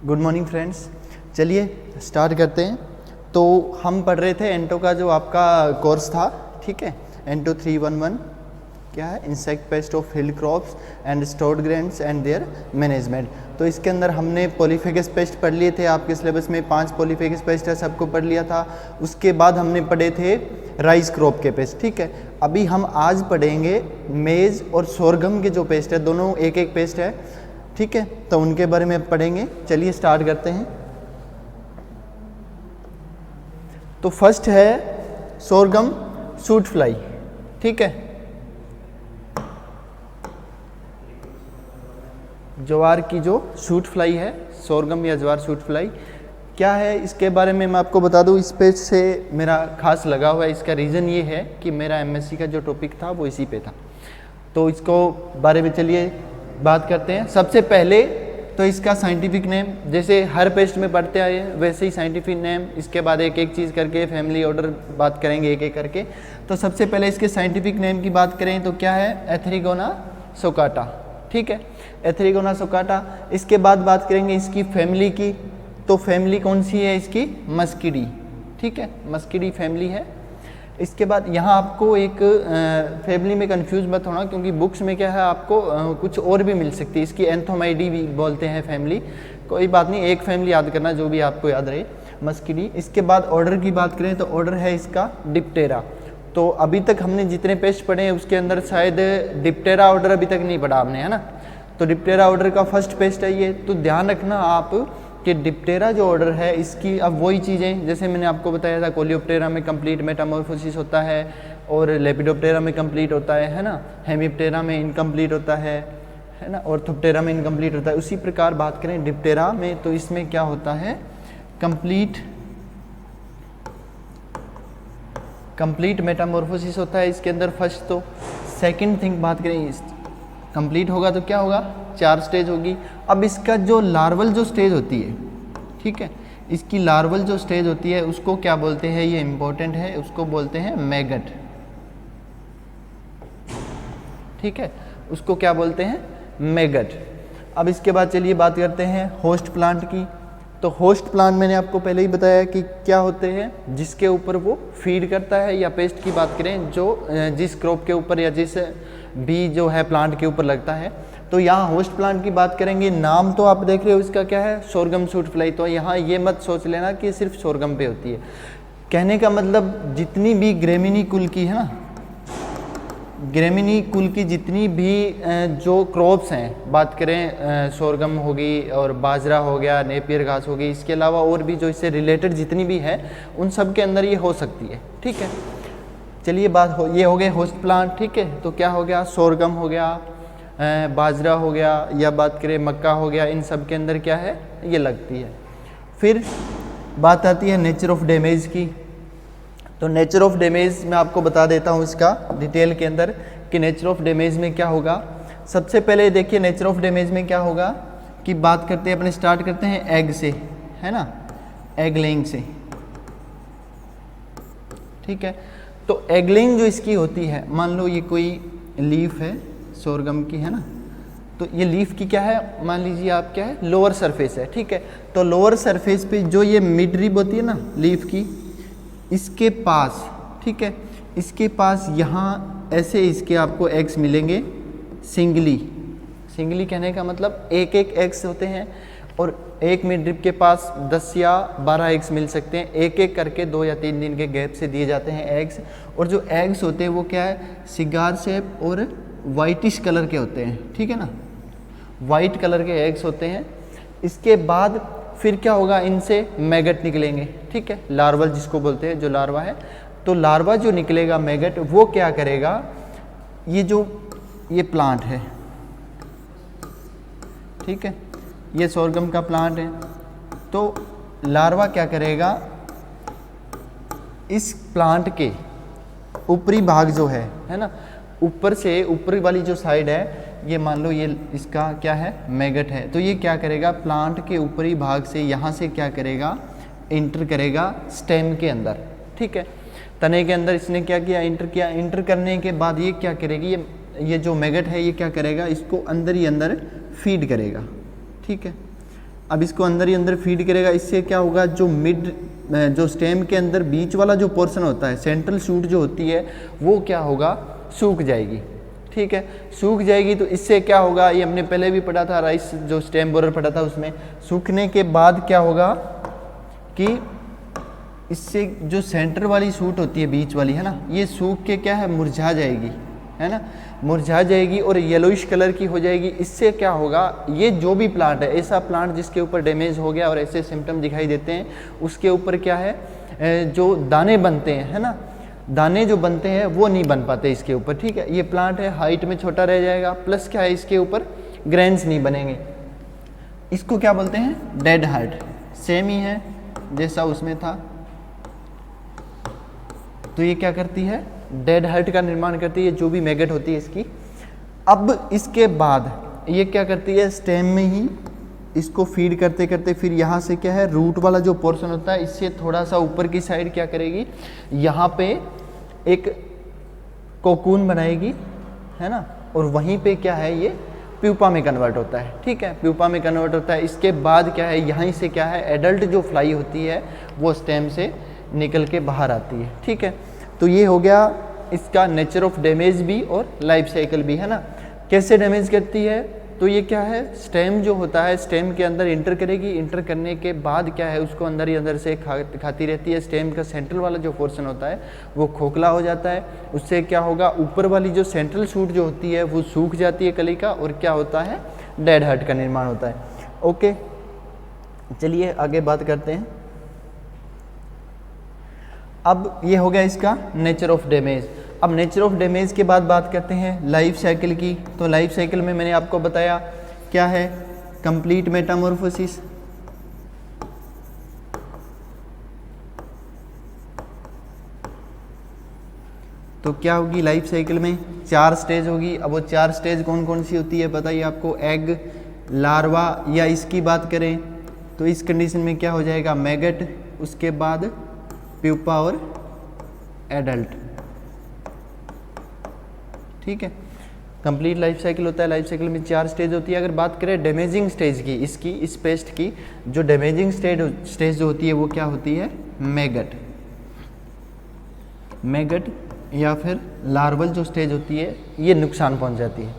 Good morning friends. चलिए start करते हैं। तो हम पढ़ रहे थे एंटो का जो आपका कोर्स था, ठीक है, एंटो 311 क्या है, insect pest of field crops and stored grains and there management. तो इसके अंदर हमने पॉलीफेगस पेस्ट पढ़ लिए थे, आपके सिलेबस में 5 पॉलीफेगस पेस्ट है, सबको पढ़ लिया था। उसके बाद हमने पढ़े थे राइस क्रॉप के पेस्ट, ठीक है। अभी हम आज पढ़ेंगे मेज और सोरगम के जो पेस्ट है, दोनों एक एक पेस्ट है, ठीक है, तो उनके बारे में पढ़ेंगे। चलिए स्टार्ट करते हैं। तो फर्स्ट है सोरगम सूट फ्लाई, ठीक है, ज्वार की जो सूट फ्लाई है, सोरगम या ज्वार सूट फ्लाई क्या है, इसके बारे में मैं आपको बता दूं। इस पेज से मेरा खास लगा हुआ है, इसका रीज़न ये है कि मेरा एमएससी का जो टॉपिक था वो इसी पे था, तो इसको बारे में चलिए बात करते हैं। सबसे पहले तो इसका साइंटिफिक नेम, जैसे हर पेस्ट में पढ़ते आए हैं वैसे ही साइंटिफिक नेम, इसके बाद एक एक चीज़ करके फैमिली ऑर्डर बात करेंगे एक एक करके। तो सबसे पहले इसके साइंटिफिक नेम की बात करें तो क्या है, एथेरिगोना सोकाटा, ठीक है, एथेरिगोना सोकाटा। इसके बाद बात करेंगे इसकी फैमिली की, तो फैमिली कौन सी है इसकी, मस्किडी, ठीक है, मस्किडी फैमिली है। इसके बाद यहाँ आपको एक फैमिली में कंफ्यूज मत होना, क्योंकि बुक्स में क्या है आपको कुछ और भी मिल सकती है, इसकी एंथोमाइडी भी बोलते हैं फैमिली, कोई बात नहीं, एक फैमिली याद करना जो भी आपको याद रहे, मस्किडी। इसके बाद ऑर्डर की बात करें तो ऑर्डर है इसका डिप्टेरा। तो अभी तक हमने जितने पेस्ट पढ़े हैं उसके अंदर शायद डिप्टेरा ऑर्डर अभी तक नहीं पढ़ा आपने, है ना। तो डिप्टेरा ऑर्डर का फर्स्ट पेस्ट है ये। तो ध्यान रखना आप कि डिप्टेरा जो ऑर्डर है इसकी अब वही चीज़ें जैसे मैंने आपको बताया था, कोलियोप्टेरा में कंप्लीट मेटामॉर्फोसिस होता है और लेपिडोप्टेरा में कंप्लीट होता है ना, हेमिप्टेरा में इनकम्प्लीट होता है ना, ऑर्थोप्टेरा में इनकम्प्लीट होता है। उसी प्रकार बात करें डिप्टेरा में तो इसमें क्या होता है, कंप्लीट मेटामॉर्फोसिस होता है इसके अंदर फर्स्ट। तो सेकंड थिंग बात करें, कंप्लीट होगा तो क्या होगा, 4 स्टेज होगी। अब इसका जो लार्वल जो स्टेज होती है, ठीक है, इसकी लार्वल जो स्टेज होती है उसको क्या बोलते हैं, ये इंपॉर्टेंट है, उसको बोलते हैं मैगट, ठीक है, उसको क्या बोलते हैं, मैगट। अब इसके बाद चलिए बात करते हैं होस्ट प्लांट की। तो होस्ट प्लांट मैंने आपको पहले ही बताया कि क्या होते हैं, जिसके ऊपर वो फीड करता है, या पेस्ट की बात करें जो जिस क्रॉप के ऊपर या जिस बी जो है प्लांट के ऊपर लगता है। तो यहाँ होस्ट प्लांट की बात करेंगे, नाम तो आप देख रहे हो इसका क्या है, सोरगम सूट फ्लाई। तो यहाँ ये मत सोच लेना कि सिर्फ सोरगम पे होती है, कहने का मतलब जितनी भी ग्रेमिनी कुल की है ना, ग्रेमिनी कुल की जितनी भी जो क्रॉप्स हैं, बात करें सोरगम होगी और बाजरा हो गया, नेपियर घास होगी, इसके अलावा और भी जो इससे रिलेटेड जितनी भी है उन सब के अंदर ये हो सकती है, ठीक है। चलिए ये हो गए होस्ट प्लांट, ठीक है। तो क्या हो गया, सोरगम हो गया, बाजरा हो गया, या बात करें मक्का हो गया, इन सब के अंदर क्या है, ये लगती है। फिर बात आती है नेचर ऑफ डैमेज की। तो नेचर ऑफ डैमेज मैं आपको बता देता हूँ इसका डिटेल के अंदर कि नेचर ऑफ डैमेज में क्या होगा। सबसे पहले देखिए नेचर ऑफ डैमेज में क्या होगा कि बात करते हैं, अपने स्टार्ट करते हैं एग से, है ना, एग लेइंग से, ठीक है। तो एग लेइंग जो इसकी होती है, मान लो ये कोई लीफ है सोरगम की, है ना, तो ये लीफ की क्या है, मान लीजिए आप क्या है, लोअर सरफेस है, ठीक है। तो लोअर सरफेस पे जो ये मिड रिब होती है ना लीफ की, इसके पास, ठीक है, इसके पास यहाँ ऐसे इसके आपको एग्स मिलेंगे सिंगली, सिंगली कहने का मतलब एक एक एग्स होते हैं, और एक मिड रिब के पास 10 या 12 एग्स मिल सकते हैं, एक एक करके 2 या 3 दिन के गैप से दिए जाते हैं एग्स। और जो एग्स होते हैं वो क्या है, सिगार शेप और वाइटिश कलर के होते हैं, ठीक है ना, वाइट कलर के एग्स होते हैं। इसके बाद फिर क्या होगा, इनसे मैगट निकलेंगे, ठीक है, लार्वल जिसको बोलते हैं, जो लार्वा है। तो लार्वा जो निकलेगा मैगट, वो क्या करेगा, ये प्लांट है, ठीक है, ये सोरगम का प्लांट है। तो लार्वा क्या करेगा, इस प्लांट के ऊपरी भाग जो है ना, ऊपर से ऊपरी वाली जो साइड है, ये मान लो ये इसका क्या है, मैगट है। तो ये क्या करेगा, प्लांट के ऊपरी भाग से यहाँ से क्या करेगा, इंटर करेगा स्टेम के अंदर, ठीक है, तने के अंदर इसने क्या किया, इंटर किया। इंटर करने के बाद ये क्या करेगी, ये जो मैगट है ये क्या करेगा, इसको अंदर ही अंदर फीड करेगा, ठीक है। अब इसको अंदर ही अंदर फीड करेगा, इससे क्या होगा, जो स्टेम के अंदर बीच वाला जो पोर्शन होता है, सेंट्रल शूट जो होती है, वो क्या होगा, सूख जाएगी। ठीक है, सूख जाएगी तो इससे क्या होगा, ये हमने पहले भी पढ़ा था, राइस जो स्टेम बोरर पढ़ा था उसमें, सूखने के बाद क्या होगा कि इससे जो सेंटर वाली शूट होती है, बीच वाली है ना, ये सूख के क्या है, मुरझा जाएगी, है ना, मुरझा जाएगी और येलोइश कलर की हो जाएगी। इससे क्या होगा, ये जो भी प्लांट है, ऐसा प्लांट जिसके ऊपर डैमेज हो गया और ऐसे सिम्टम दिखाई देते हैं, उसके ऊपर क्या है, जो दाने बनते हैं, है ना, दाने जो बनते हैं वो नहीं बन पाते इसके ऊपर। ठीक है, ये प्लांट है, हाइट में छोटा रह जाएगा, प्लस क्या है, इसके ऊपर ग्रेन्स नहीं बनेंगे। इसको क्या बोलते हैं, डेड हार्ट। सेम ही है जैसा उसमें था। तो ये क्या करती है, डेड हार्ट का निर्माण करती है, जो भी मैगट होती है इसकी। अब इसके बाद ये क्या करती है, स्टेम में ही इसको फीड करते करते फिर यहाँ से क्या है, रूट वाला जो पोर्शन होता है, इससे थोड़ा सा ऊपर की साइड क्या करेगी, यहाँ पे एक कोकून बनाएगी, है ना, और वहीं पे क्या है, ये प्यूपा में कन्वर्ट होता है। ठीक है, प्यूपा में कन्वर्ट होता है। इसके बाद क्या है, यहीं से क्या है, एडल्ट जो फ्लाई होती है वो स्टेम से निकल के बाहर आती है। ठीक है, तो ये हो गया इसका नेचर ऑफ डैमेज भी और लाइफ साइकिल भी, है ना। कैसे डैमेज करती है, तो ये क्या है, स्टेम जो होता है, स्टेम के अंदर इंटर करेगी, इंटर करने के बाद क्या है, उसको अंदर ही अंदर से खाती रहती है। स्टेम का सेंट्रल वाला जो पोर्शन होता है वो खोखला हो जाता है, उससे क्या होगा, ऊपर वाली जो सेंट्रल शूट जो होती है वो सूख जाती है कली का, और क्या होता है, डेड हार्ट का निर्माण होता है। ओके, चलिए आगे बात करते हैं। अब ये हो गया इसका नेचर ऑफ डैमेज। अब नेचर ऑफ डैमेज के बाद बात करते हैं लाइफ साइकिल की। तो लाइफ साइकिल में मैंने आपको बताया क्या है, कंप्लीट मेटामॉर्फोसिस, तो क्या होगी लाइफ साइकिल में, 4 स्टेज होगी। अब वो 4 स्टेज कौन कौन सी होती है बताइए आपको, एग, लार्वा, या इसकी बात करें तो इस कंडीशन में क्या हो जाएगा, मैगट, उसके बाद प्यूपा और एडल्ट। ठीक है, कंप्लीट लाइफ साइकिल होता है। लाइफ साइकिल में 4 स्टेज होती है। अगर बात करें डैमेजिंग स्टेज की, इसकी, इस पेस्ट की, जो डैमेजिंग स्टेज जो होती है वो क्या होती है, मैगट, या फिर लार्वल जो स्टेज होती है, ये नुकसान पहुंच जाती है।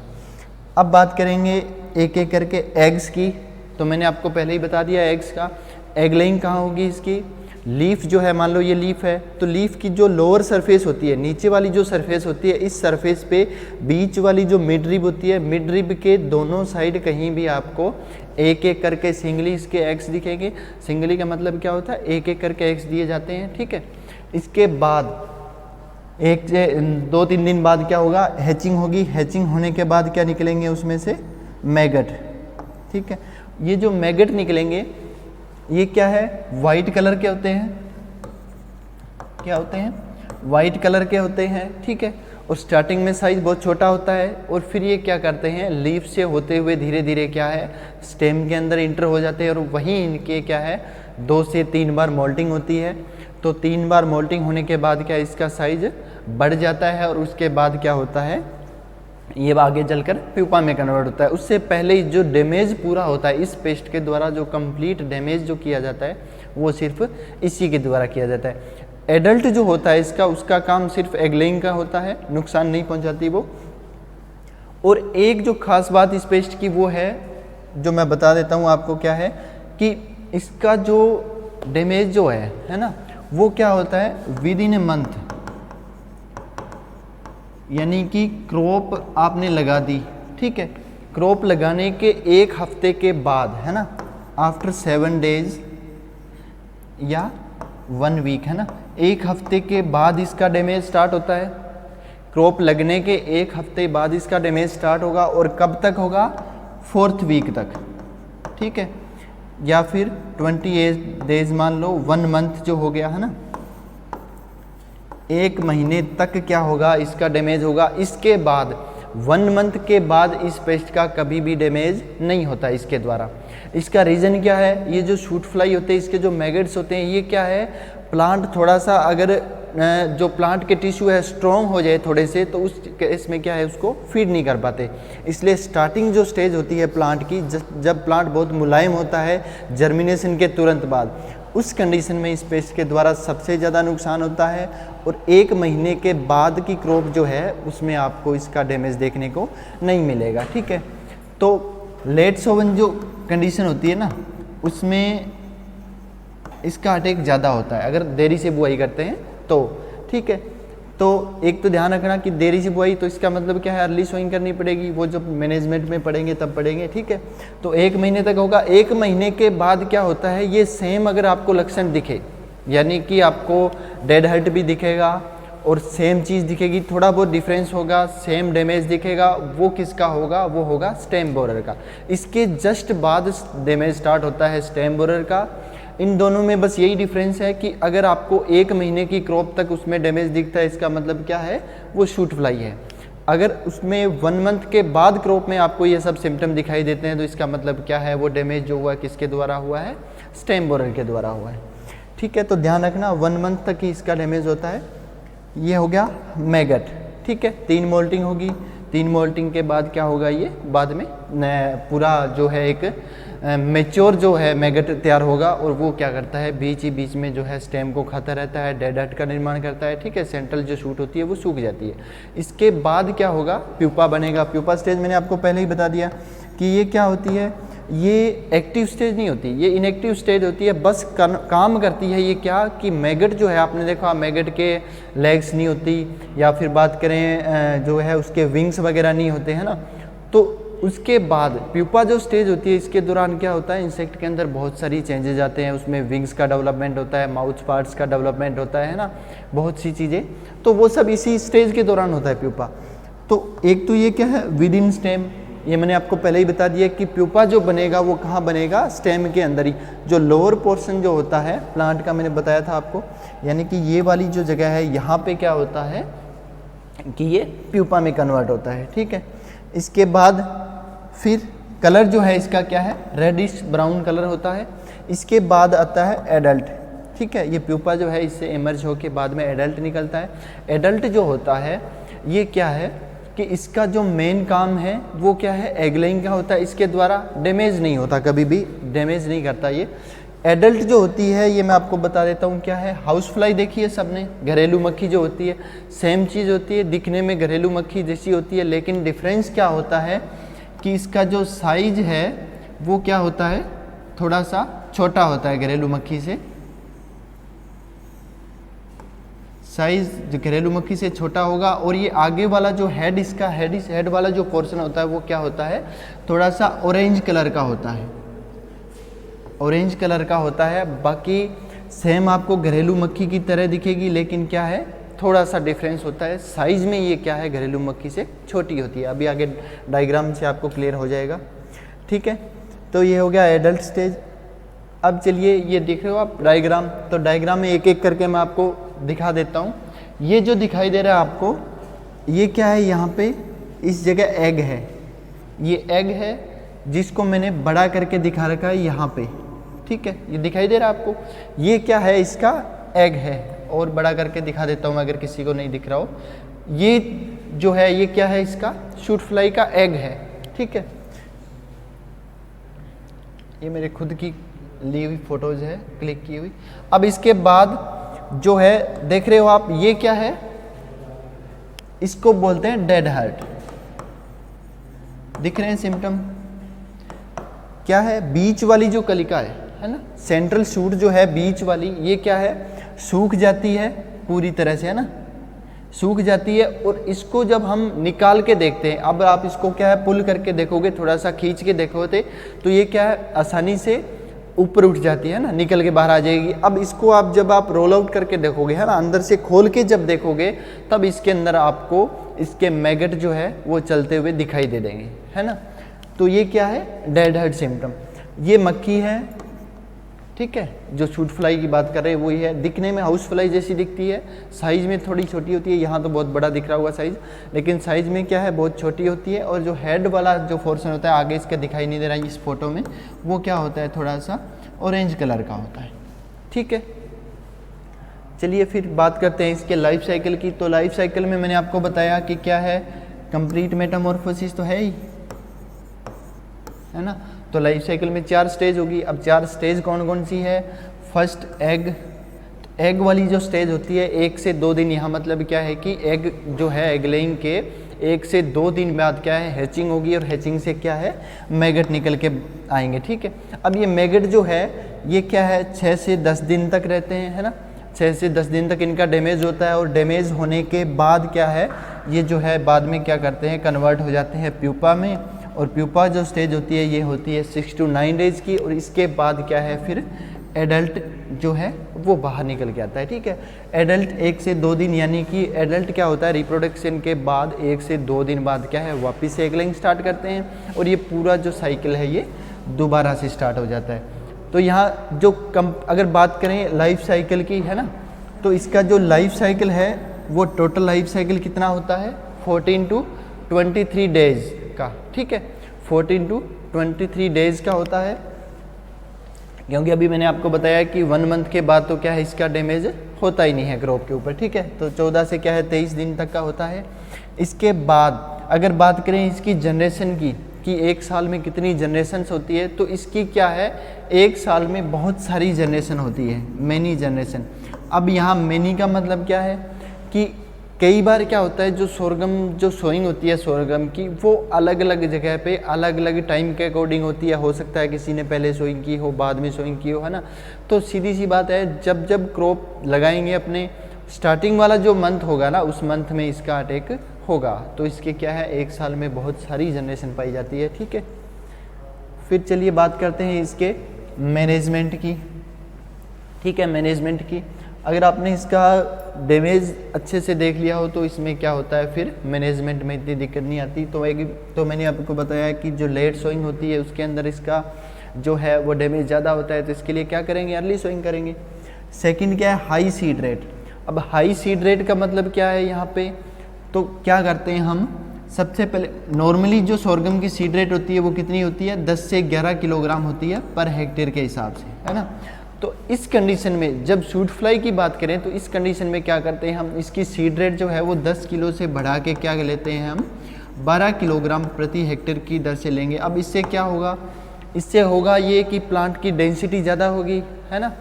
अब बात करेंगे एक एक करके एग्स की। तो मैंने आपको पहले ही बता दिया एग्स का, एग लेइंग कहाँ होगी इसकी, लीफ जो है, मान लो ये लीफ है, तो लीफ की जो लोअर सरफेस होती है, नीचे वाली जो सरफेस होती है, इस सरफेस पे बीच वाली जो मिड रिब होती है, मिड रिब के दोनों साइड कहीं भी आपको एक एक करके सिंगली इसके एग्स दिखेंगे। सिंगली का मतलब क्या होता है, एक एक करके एग्स दिए जाते हैं। ठीक है, इसके बाद 2-3 दिन बाद क्या होगा, हैचिंग होगी। हैचिंग होने के बाद क्या निकलेंगे उसमें से, मैगट। ठीक है, ये जो मैगट निकलेंगे ये क्या है, वाइट कलर के होते हैं। क्या होते हैं, वाइट कलर के होते हैं। ठीक है, और स्टार्टिंग में साइज बहुत छोटा होता है, और फिर ये क्या करते हैं, लीफ से होते हुए धीरे धीरे क्या है, स्टेम के अंदर इंटर हो जाते हैं, और वहीं इनके क्या है, 2 से 3 बार मोल्टिंग होती है। तो 3 बार मोल्टिंग होने के बाद क्या इसका साइज बढ़ जाता है, और उसके बाद क्या होता है, ये आगे चलकर प्यूपा में कन्वर्ट होता है। उससे पहले जो डैमेज पूरा होता है इस पेस्ट के द्वारा, जो कंप्लीट डैमेज जो किया जाता है वो सिर्फ इसी के द्वारा किया जाता है। एडल्ट जो होता है इसका, उसका काम सिर्फ एग लेइंग का होता है, नुकसान नहीं पहुंचाती वो। और एक जो खास बात इस पेस्ट की वो है, जो मैं बता देता हूँ आपको, क्या है कि इसका जो डैमेज जो है ना, वो क्या होता है, विद इन ए मंथ, यानी कि क्रॉप आपने लगा दी। ठीक है, क्रॉप लगाने के 1 हफ्ते के बाद, है ना, आफ्टर 7 डेज या 1 वीक, है ना, 1 हफ्ते के बाद इसका डैमेज स्टार्ट होता है। क्रॉप लगने के 1 हफ्ते बाद इसका डैमेज स्टार्ट होगा, और कब तक होगा, 4th वीक तक। ठीक है, या फिर 28 डेज मान लो, 1 मंथ जो हो गया, है ना, 1 महीने तक क्या होगा, इसका डैमेज होगा। इसके बाद 1 मंथ के बाद इस पेस्ट का कभी भी डैमेज नहीं होता इसके द्वारा। इसका रीज़न क्या है, ये जो शूट फ्लाई होते हैं, इसके जो मैगट्स होते हैं, ये क्या है, प्लांट थोड़ा सा अगर जो प्लांट के टिश्यू है स्ट्रॉन्ग हो जाए थोड़े से, तो उस केस में क्या है उसको फीड नहीं कर पाते। इसलिए स्टार्टिंग जो स्टेज होती है प्लांट की, जब प्लांट बहुत मुलायम होता है जर्मिनेशन के तुरंत बाद, उस कंडीशन में इस पेस्ट के द्वारा सबसे ज़्यादा नुकसान होता है। और 1 महीने के बाद की क्रॉप जो है उसमें आपको इसका डैमेज देखने को नहीं मिलेगा। ठीक है, तो लेट सोवन जो कंडीशन होती है ना, उसमें इसका अटैक ज़्यादा होता है अगर देरी से बुआई करते हैं तो। ठीक है, तो एक तो ध्यान रखना कि देरी से बुआई तो इसका मतलब क्या है, अर्ली सोइंग करनी पड़ेगी, वो जब मैनेजमेंट में पढ़ेंगे तब पढ़ेंगे। ठीक है, तो 1 महीने तक होगा। 1 महीने के बाद क्या होता है, ये सेम अगर आपको लक्षण दिखे, यानी कि आपको डेड हर्ट भी दिखेगा और सेम चीज़ दिखेगी, थोड़ा बहुत डिफरेंस होगा, सेम डैमेज दिखेगा, वो किसका होगा, वो होगा स्टेम बोरर का। इसके जस्ट बाद डैमेज स्टार्ट होता है स्टेम बोरर का। इन दोनों में बस यही डिफरेंस है कि अगर आपको 1 महीने की क्रॉप तक उसमें डैमेज दिखता है, इसका मतलब क्या है, वो शूट फ्लाई है। अगर उसमें 1 मंथ के बाद क्रॉप में आपको ये सब सिम्टम दिखाई देते हैं, तो इसका मतलब क्या है, वो डैमेज जो हुआ है किसके द्वारा हुआ है, स्टेम बोरर के द्वारा हुआ है। ठीक है, तो ध्यान रखना 1 मंथ तक ही इसका डैमेज होता है। ये हो गया मैगट। ठीक है, 3 मोल्टिंग होगी। 3 मोल्टिंग के बाद क्या होगा, ये बाद में पूरा जो है एक मेच्योर जो है मैगट तैयार होगा, और वो क्या करता है, बीच ही बीच में जो है स्टेम को खाता रहता है, डेड हर्ट का निर्माण करता है। ठीक है, सेंट्रल जो शूट होती है वो सूख जाती है। इसके बाद क्या होगा, प्यूपा बनेगा। प्यूपा स्टेज मैंने आपको पहले ही बता दिया कि ये क्या होती है, ये एक्टिव स्टेज नहीं होती, ये इनएक्टिव स्टेज होती है। बस काम करती है ये क्या, कि मैगट जो है, आपने देखा मैगट के लेग्स नहीं होती, या फिर बात करें जो है उसके विंग्स वगैरह नहीं होते हैं ना, तो उसके बाद प्यूपा जो स्टेज होती है, इसके दौरान क्या होता है, इंसेक्ट के अंदर बहुत सारी चेंजेज आते हैं। उसमें विंग्स का डेवलपमेंट होता है, माउथ पार्ट्स का डेवलपमेंट होता है ना, बहुत सी चीज़ें, तो वो सब इसी स्टेज के दौरान होता है प्यूपा। तो एक तो ये क्या है, विद इन स्टेम, ये मैंने आपको पहले ही बता दिया कि प्यूपा जो बनेगा वो कहाँ बनेगा, स्टेम के अंदर ही। जो लोअर पोर्शन जो होता है प्लांट का, मैंने बताया था आपको, यानी कि ये वाली जो जगह है यहाँ पे क्या होता है कि ये प्यूपा में कन्वर्ट होता है। ठीक है, इसके बाद फिर कलर जो है इसका क्या है, रेडिश ब्राउन कलर होता है। इसके बाद आता है एडल्ट। ठीक है, ये प्यूपा जो है इससे इमर्ज होके बाद में एडल्ट निकलता है। एडल्ट जो होता है ये क्या है कि इसका जो मेन काम है वो क्या है, एग लेइंग का होता है। इसके द्वारा डैमेज नहीं होता, कभी भी डैमेज नहीं करता ये। एडल्ट जो होती है ये मैं आपको बता देता हूँ क्या है। हाउस फ्लाई देखी है सबने, घरेलू मक्खी जो होती है, सेम चीज़ होती है, दिखने में घरेलू मक्खी जैसी होती है, लेकिन डिफरेंस क्या होता है कि इसका जो साइज है वो क्या होता है, थोड़ा सा छोटा होता है घरेलू मक्खी से। साइज घरेलू मक्खी से छोटा होगा, और ये आगे वाला जो हेड, इसका हेड वाला जो पोर्शन होता है वो क्या होता है, थोड़ा सा ऑरेंज कलर का होता है, ऑरेंज कलर का होता है। बाकी सेम आपको घरेलू मक्खी की तरह दिखेगी, लेकिन क्या है, थोड़ा सा डिफरेंस होता है साइज में। ये क्या है, घरेलू मक्खी से छोटी होती है। अभी आगे डायग्राम से आपको क्लियर हो जाएगा। ठीक है, तो ये हो गया एडल्ट स्टेज। अब चलिए ये देख रहे हो आप डायग्राम, तो डायग्राम में एक एक करके मैं आपको दिखा देता हूँ। ये जो दिखाई दे रहा है आपको, ये क्या है, यहाँ पे इस जगह एग है, ये एग है जिसको मैंने बड़ा करके दिखा रखा है यहाँ पे। ठीक है, ये दिखाई दे रहा है आपको, ये क्या है, इसका एग है। और बड़ा करके दिखा देता हूँ अगर किसी को नहीं दिख रहा हो। ये जो है ये क्या है, इसका शूट फ्लाई का एग है। ठीक है, ये मेरे खुद की ली हुई फोटोज है, क्लिक की हुई। अब इसके बाद जो है देख रहे हो आप, ये क्या है, इसको बोलते हैं डेड हार्ट। दिख रहे हैं सिम्टम, क्या है, बीच वाली जो कलिका है ना, सेंट्रल शूट जो है बीच वाली, ये क्या है, सूख जाती है पूरी तरह से, है ना, सूख जाती है। और इसको जब हम निकाल के देखते हैं, अब आप इसको क्या है, पुल करके देखोगे, थोड़ा सा खींच के देखोगे, तो ये क्या है, आसानी से ऊपर उठ जाती है ना, निकल के बाहर आ जाएगी। अब इसको आप जब आप रोल आउट करके देखोगे, है ना, अंदर से खोल के जब देखोगे, तब इसके अंदर आपको इसके मैगट जो है वो चलते हुए दिखाई दे देंगे, है ना। तो ये क्या है, डेड हार्ट सिम्टम। ये मक्खी है, ठीक है, जो शूट फ्लाई की बात कर रहे हैं वही है। दिखने में हाउस फ्लाई जैसी दिखती है, साइज़ में थोड़ी छोटी होती है। यहाँ तो बहुत बड़ा दिख रहा हुआ साइज़, लेकिन साइज़ में क्या है, बहुत छोटी होती है। और जो हेड वाला जो पोर्शन होता है, आगे इसका दिखाई नहीं दे रहा है इस फोटो में, वो क्या होता है, थोड़ा सा ऑरेंज कलर का होता है। ठीक है, चलिए फिर बात करते हैं इसके लाइफ साइकिल की। तो लाइफ साइकिल में मैंने आपको बताया कि क्या है, कंप्लीट मेटामॉर्फोसिस तो है ही, है ना। तो लाइफ साइकिल में 4 स्टेज होगी। अब 4 स्टेज कौन कौन सी है? फर्स्ट एग, एग वाली जो स्टेज होती है 1 से 2 दिन, यहाँ मतलब क्या है कि एग जो है एग लेइंग के 1 से 2 दिन बाद क्या है हैचिंग होगी, और हैचिंग से क्या है मैगट निकल के आएंगे, ठीक है। अब ये मैगट जो है ये क्या है 6 से 10 दिन तक रहते हैं, है ना। 6 से 10 दिन तक इनका डैमेज होता है, और डैमेज होने के बाद क्या है ये जो है बाद में क्या करते हैं कन्वर्ट हो जाते हैं प्यूपा में, और प्यूपा जो स्टेज होती है ये होती है 6 to 9 डेज की, और इसके बाद क्या है फिर एडल्ट जो है वो बाहर निकल के आता है, ठीक है। एडल्ट 1 से 2 दिन, यानी कि एडल्ट क्या होता है रिप्रोडक्शन के बाद 1 से 2 दिन बाद क्या है वापस से एग लेइंग स्टार्ट करते हैं, और ये पूरा जो साइकिल है ये दोबारा से स्टार्ट हो जाता है। तो यहाँ जो अगर बात करें लाइफ साइकिल की, है ना, तो इसका जो लाइफ साइकिल है वो टोटल लाइफ साइकिल कितना होता है 14 to 23 डेज का, ठीक है। 14 to 23 डेज का होता है, क्योंकि अभी मैंने आपको बताया कि 1 मंथ के बाद तो क्या है इसका डैमेज होता ही नहीं है क्रॉप के ऊपर, ठीक है। तो 14 से क्या है 23 दिन तक का होता है। इसके बाद अगर बात करें इसकी जनरेशन की कि 1 साल में कितनी जनरेशन्स होती है, तो इसकी क्या है 1 साल में बहुत सारी जनरेशन होती है, मैनी जनरेशन। अब यहाँ मैनी का मतलब क्या है कि कई बार क्या होता है जो सोरगम जो सोइंग होती है सोरगम की वो अलग अलग जगह पे अलग अलग टाइम के अकॉर्डिंग होती है। हो सकता है किसी ने पहले सोइंग की हो, बाद में सोइंग की हो, है ना। तो सीधी सी बात है जब जब क्रॉप लगाएंगे अपने स्टार्टिंग वाला जो मंथ होगा ना उस मंथ में इसका अटैक होगा। तो इसके क्या है 1 साल में बहुत सारी जनरेशन पाई जाती है, ठीक है। फिर चलिए बात करते हैं इसके मैनेजमेंट की, ठीक है। मैनेजमेंट की अगर आपने इसका डैमेज अच्छे से देख लिया हो तो इसमें क्या होता है फिर मैनेजमेंट में इतनी दिक्कत नहीं आती। तो मैंने आपको बताया कि जो लेट सोइंग होती है उसके अंदर इसका जो है वो डैमेज ज़्यादा होता है, तो इसके लिए क्या करेंगे अर्ली सोइंग करेंगे। सेकंड क्या है हाई सीड रेट। अब हाई सीड रेट का मतलब क्या है यहाँ पे, तो क्या करते हैं हम सबसे पहले नॉर्मली जो सोरगम की सीड रेट होती है वो कितनी होती है 10 से 11 किलोग्राम होती है पर हेक्टेयर के हिसाब से, है ना। तो इस कंडीशन में जब शूट फ्लाई की बात करें तो इस कंडीशन में क्या करते हैं हम इसकी सीड रेट जो है वो 10 किलो से बढ़ा के क्या लेते हैं हम 12 किलोग्राम प्रति हेक्टेयर की दर से लेंगे। अब इससे क्या होगा, इससे होगा ये कि प्लांट की डेंसिटी ज़्यादा होगी, है ना,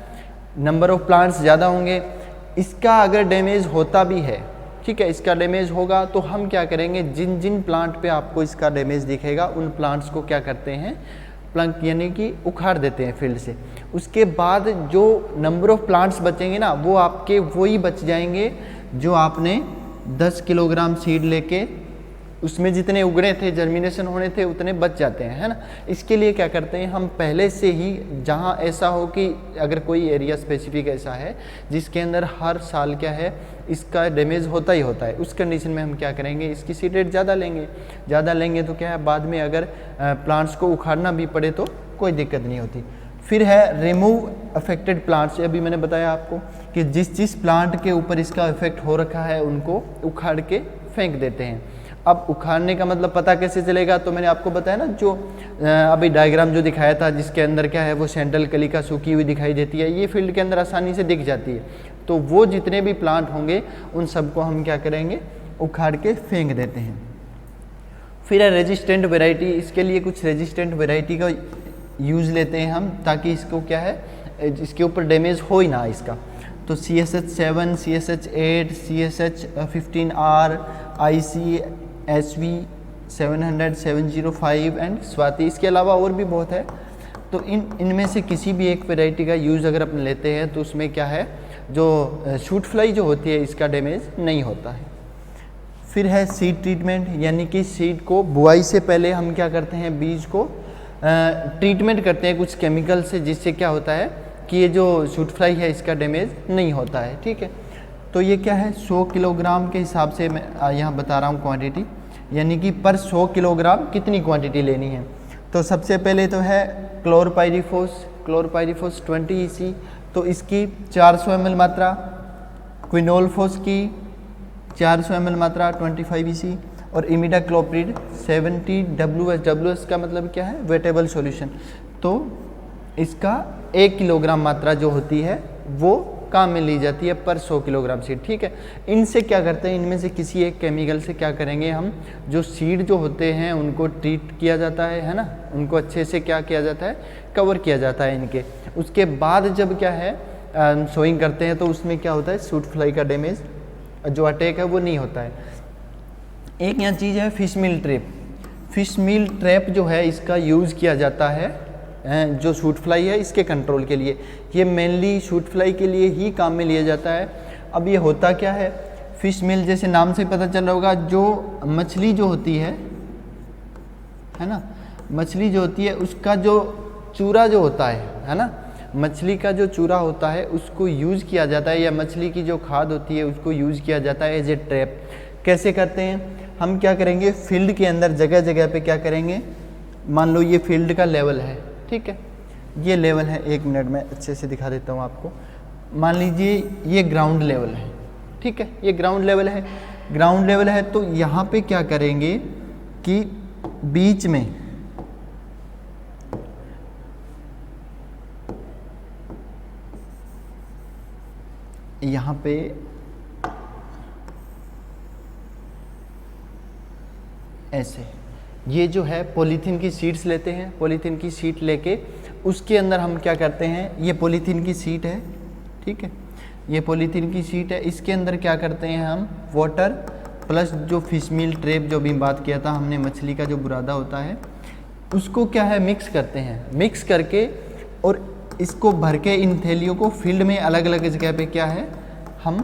नंबर ऑफ प्लांट्स ज़्यादा होंगे। इसका अगर डैमेज होता भी है, ठीक है, इसका डैमेज होगा तो हम क्या करेंगे जिन जिन प्लांट पे आपको इसका डैमेज दिखेगा उन प्लांट्स को क्या करते हैं प्लंक यानी कि उखाड़ देते हैं फील्ड से। उसके बाद जो नंबर ऑफ प्लांट्स बचेंगे ना वो आपके वही बच जाएंगे जो आपने 10 किलोग्राम सीड लेके उसमें जितने उगड़े थे जर्मिनेशन होने थे उतने बच जाते हैं, है ना। इसके लिए क्या करते हैं हम पहले से ही जहाँ ऐसा हो कि अगर कोई एरिया स्पेसिफिक ऐसा है जिसके अंदर हर साल क्या है इसका डैमेज होता ही होता है, उस कंडीशन में हम क्या करेंगे इसकी सीड रेट ज़्यादा लेंगे तो क्या है बाद में अगर प्लांट्स को उखाड़ना भी पड़े तो कोई दिक्कत नहीं होती। फिर है रिमूव अफेक्टेड प्लांट्स। अभी मैंने बताया आपको कि जिस प्लांट के ऊपर इसका इफेक्ट हो रखा है उनको उखाड़ के फेंक देते हैं। अब उखाड़ने का मतलब पता कैसे चलेगा, तो मैंने आपको बताया ना जो अभी डायग्राम जो दिखाया था जिसके अंदर क्या है वो सेंट्रल कलिका सूखी हुई दिखाई देती है, ये फील्ड के अंदर आसानी से दिख जाती है। तो वो जितने भी प्लांट होंगे उन सबको हम क्या करेंगे उखाड़ के फेंक देते हैं। फिर है रेजिस्टेंट वेराइटी। इसके लिए कुछ रेजिस्टेंट वेराइटी का यूज़ लेते हैं हम ताकि इसको क्या है इसके ऊपर डैमेज हो ही ना इसका। तो CSH7, CSH8, CSH15R, IC SV 700, 705 and Swati. इसके अलावा और भी बहुत है। तो इनमें से किसी भी एक वेराइटी का यूज़ अगर अपन लेते हैं तो उसमें क्या है जो शूट फ्लाई जो होती है इसका डैमेज नहीं होता है। फिर है सीड ट्रीटमेंट, यानी कि सीड को बुआई से पहले हम क्या करते हैं बीज को ट्रीटमेंट करते हैं कुछ केमिकल से, जिससे क्या होता है कि ये जो शूट फ्लाई है इसका डैमेज नहीं होता है, ठीक है। तो ये क्या है 100 किलोग्राम के हिसाब से मैं यहाँ बता रहा हूँ क्वांटिटी, यानी कि पर 100 किलोग्राम कितनी क्वांटिटी लेनी है। तो सबसे पहले तो है क्लोरपाइरिफोस 20 EC, तो इसकी 400 ml मात्रा, क्विनोलफोस की 400 ml मात्रा 25 EC, और इमिडाक्लोप्रिड 70 WS का मतलब क्या है वेटेबल सॉल्यूशन। तो इसका 1 किलोग्राम मात्रा जो होती है वो काम में ली जाती है पर 100 किलोग्राम सीड। ठीक है, इनसे क्या करते हैं, इनमें से किसी एक केमिकल से क्या करेंगे हम, जो सीड जो होते हैं उनको ट्रीट किया जाता है ना, उनको अच्छे से क्या किया जाता है, कवर किया जाता है इनके। उसके बाद जब क्या है सोइंग करते हैं तो उसमें क्या होता है, सूट फ्लाई का डैमेज जो अटैक है वो नहीं होता है। एक यहाँ चीज़ है फिश मील ट्रैप। फिश मील ट्रैप जो है इसका यूज़ किया जाता है जो सूट फ्लाई है इसके कंट्रोल के लिए। ये मेनली सूट फ्लाई के लिए ही काम में लिया जाता है। अब ये होता क्या है, फिश मील जैसे नाम से पता चल रहा होगा, जो मछली जो होती है ना, मछली जो होती है उसका जो चूरा जो होता है ना, मछली का जो चूरा होता है उसको यूज़ किया जाता है, या मछली की जो खाद होती है उसको यूज़ किया जाता है एज ए ट्रैप। कैसे करते हैं, हम क्या करेंगे, फील्ड के अंदर जगह जगह पे क्या करेंगे, मान लो ये फील्ड का लेवल है, ठीक है, ये लेवल है, 1 मिनट में अच्छे से दिखा देता हूँ आपको। मान लीजिए ये ग्राउंड लेवल है, ठीक है, ये ग्राउंड लेवल है, ग्राउंड लेवल है तो यहाँ पे क्या करेंगे कि बीच में यहाँ पे ऐसे ये जो है पॉलीथीन की शीट्स लेते हैं, पॉलीथीन की शीट लेके उसके अंदर हम क्या करते हैं, ये पॉलीथीन की शीट है, ठीक है, ये पॉलीथीन की शीट है, इसके अंदर क्या करते हैं हम, वाटर प्लस जो फिश मील ट्रैप जो भी बात किया था हमने, मछली का जो बुरादा होता है उसको क्या है मिक्स करते हैं, मिक्स करके और इसको भर के इन थैलियों को फील्ड में अलग अलग जगह पे क्या है हम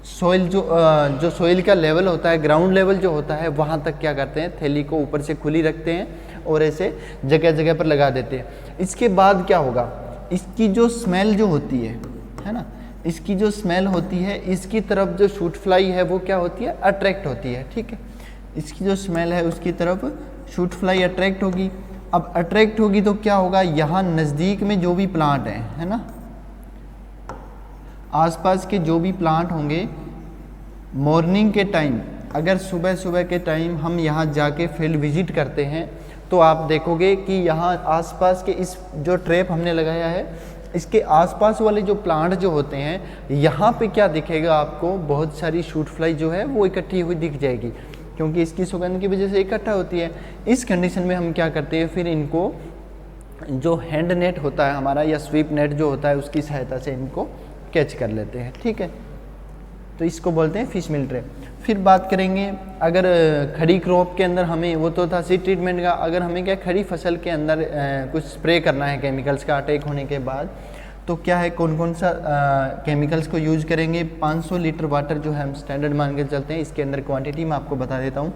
सॉइल जो सॉइल का लेवल होता है, ग्राउंड लेवल जो होता है वहाँ तक क्या करते हैं, थैली को ऊपर से खुली रखते हैं और ऐसे जगह जगह पर लगा देते हैं। इसके बाद क्या होगा, इसकी जो स्मेल जो होती है ना, इसकी जो स्मेल होती है इसकी तरफ जो शूट फ्लाई है वो क्या होती है, अट्रैक्ट होती है, ठीक है, इसकी जो स्मेल है उसकी तरफ शूट फ्लाई अट्रैक्ट होगी। अब अट्रैक्ट होगी तो क्या होगा, यहाँ नज़दीक में जो भी प्लांट है ना, आसपास के जो भी प्लांट होंगे, मॉर्निंग के टाइम अगर सुबह सुबह के टाइम हम यहाँ जाके फील्ड विजिट करते हैं तो आप देखोगे कि यहाँ आसपास के इस जो ट्रैप हमने लगाया है इसके आसपास वाले जो प्लांट जो होते हैं यहाँ पे क्या दिखेगा आपको, बहुत सारी शूट फ्लाई जो है वो इकट्ठी हुई दिख जाएगी, क्योंकि इसकी सुगंध की वजह से इकट्ठा होती है। इस कंडीशन में हम क्या करते हैं, फिर इनको जो हैंड नेट होता है हमारा या स्वीप नेट जो होता है उसकी सहायता से इनको कैच कर लेते हैं, ठीक है, तो इसको बोलते हैं फिश मील ट्रैप। फिर बात करेंगे अगर खड़ी क्रॉप के अंदर हमें, वो तो था सीड ट्रीटमेंट का, अगर हमें क्या खड़ी फसल के अंदर कुछ स्प्रे करना है केमिकल्स का अटैक होने के बाद, तो क्या है कौन कौन सा केमिकल्स को यूज़ करेंगे। 500 लीटर वाटर जो है हम स्टैंडर्ड मान के चलते हैं, इसके अंदर क्वांटिटी मैं आपको बता देता हूँ।